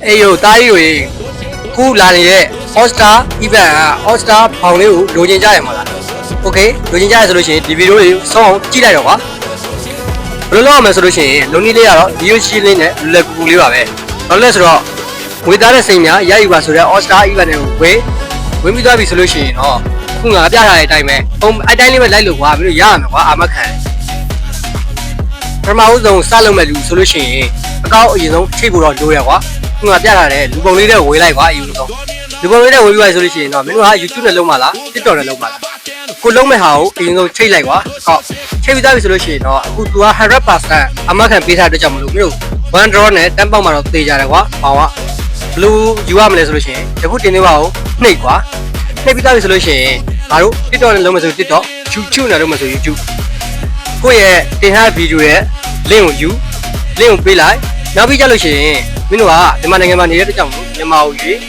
အေးယိုတားရီတွေခုလာနေတဲ့ All Star Event All Star ဘောင်လေးကိုလိုချင်ကြရမှာလား Okay လိုချင်ကြရဆိုလို့ရှိရင်ဒီဗီဒီယိုလေးစောင်းကြည့်လိုက်တော့ကွာဘယ်လိုလုပ်ရမလဲဆိုလို့ရှိရင်လုံနီးလေးကတော့ video ရှင်းလေးနဲ့လွယ်ကူလေးပါပဲဘာလို့လဲဆိုတော့ငွေသားတဲ့စိန်များရယူပါဆိုတဲ့ All Star Event ကိုဝင်ပြီးသွားပြီဆိုလို့ရှိရင်တော့ခုငါပြထားတဲ့အတိုင်းပဲအတိုင်းလေးပဲလိုက်လို့ကွာမင်းတို့ရရမယ်ကွာအာမခံပထမဦးဆုံးစလုပ်မဲ့လူဆိုလို့ရှိရင်အကောက်အရင်ဆုံးချိန်ဖို့တော့လိုရကွာခုငါပြထားတဲ့လူပုံလေးနဲ့ဝေးလိုက်ကွာအယူဆုံးလူပုံလေးနဲ့ဝေးပြီးသွားဆိုလို့ရှိရင်တော့မင်းတို့ဟာ YouTube နဲ့လုံးမလား TikTok နဲ့လုံးမလားကိုလုံးမဲ့ဟာကိုအရင်ဆုံးချိန်လိုက်ကွာဟုတ်ချိန်ပြီးသားပြီဆိုလို့ရှိရင်တော့အခု तू က 100% အမခံပေးထားတဲ့ကြောင့်မလို့မင်းတို့ one draw နဲ့တန်းပေါက်မှာတော့သေကြတယ်ကွာဟောကဘလူးယူရမလဲဆိုလို့ရှိရင်တခုတင်နေပါဦးနှိပ်ကွာနှိပ်ပြီးသားပြီဆိုလို့ရှိရင်ငါတို့ TikTok နဲ့လုံးမယ်ဆို TikTok YouTube နဲ့လုံးမယ်ဆို YouTube ကိုယ့်ရဲ့တင်ထားဗီဒီယိုရဲ့ link ကိုယူ link ကိုပေးလိုက်နောက်ပြီးကြလို့ရှိရင်မင်းတို့ကမြန်မာနိုင်ငံမှာနေတဲ့ကြောင့်မြန်မာကိုရွေး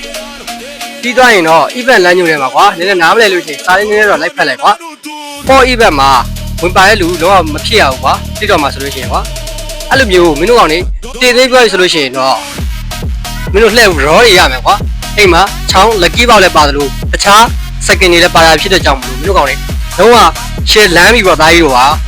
ပြီးသွားရင်တော့ event လမ်းညွှန်ထဲမှာကွာနည်းနည်းနားမလဲလို့ရှိရင်စာရင်းနည်းနည်းတော့လိုက်ဖက်လိုက်ကွာ for event မှာဝင်ပါတဲ့လူလုံးဝမဖြစ်ရဘူးကွာ TikTok မှာဆိုလို့ရှိရင်ကွာအဲ့လိုမျိုးမင်းတို့ကောင်နေတည်သေးပြောရဆိုလို့ရှိရင်တော့မင်းတို့လှည့် raw တွေရမယ်ကွာအိမ်မှာချောင်း lucky ပေါက်လည်းပါတယ်လို့တခြား second တွေလည်းပါတာဖြစ်တဲ့ကြောင့်မလို့မင်းတို့ကောင်နေလုံးဝ share လမ်းပြီးတော့သားကြီးတော့